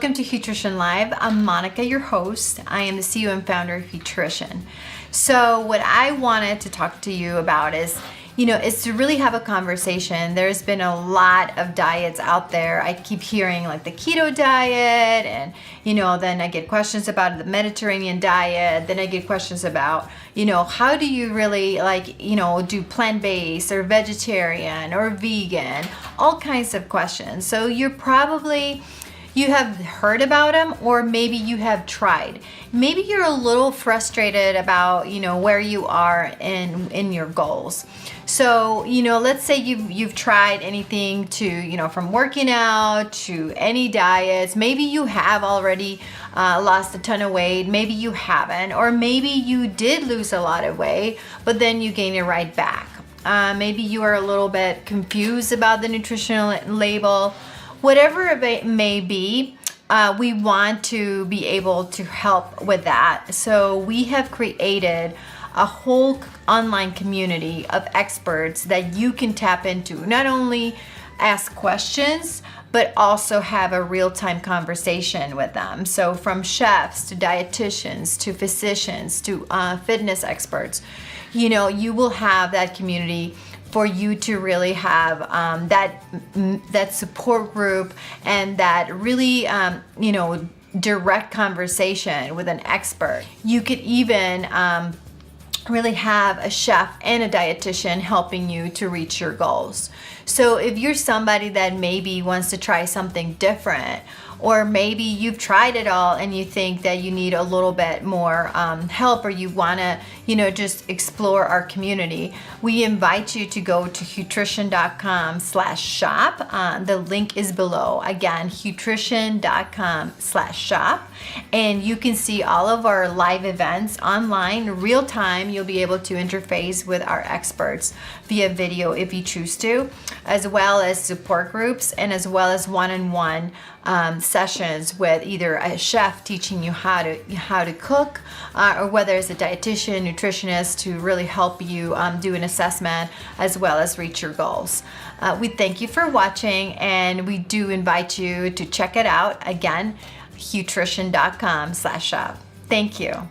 Welcome to HueTrition Live. I'm Monica, your host. I am the CEO and founder of HueTrition. So what I wanted to talk to you about is to really have a conversation. There's been a lot of diets out there. I keep hearing like the keto diet, and then I get questions about the Mediterranean diet. Then I get questions about, how do you really do plant-based or vegetarian or vegan, all kinds of questions. So you have heard about them, or maybe you have tried. Maybe you're a little frustrated about, where you are in your goals. So, let's say you've tried anything from working out to any diets. Maybe you have already lost a ton of weight. Maybe you haven't, or maybe you did lose a lot of weight, but then you gain it right back. Maybe you are a little bit confused about the nutritional label. Whatever it may be, we want to be able to help with that. So we have created a whole online community of experts that you can tap into. Not only ask questions, but also have a real-time conversation with them. So from chefs to dietitians to physicians to fitness experts, you will have that community for you to really have that support group and that really direct conversation with an expert. You could even really have a chef and a dietitian helping you to reach your goals. So if you're somebody that maybe wants to try something different, or maybe you've tried it all and you think that you need a little bit more help, or you want to just explore our community, we invite you to go to HueTrition.com/shop. The link is below. Again, HueTrition.com/shop, and you can see all of our live events online real time. You'll be able to interface with our experts via video if you choose to, as well as support groups, and as well as one-on-one sessions with either a chef teaching you how to cook, or whether it's a dietitian, nutritionist to really help you do an assessment as well as reach your goals. We thank you for watching, and we do invite you to check it out. Again, HueTrition.com/shop. Thank you.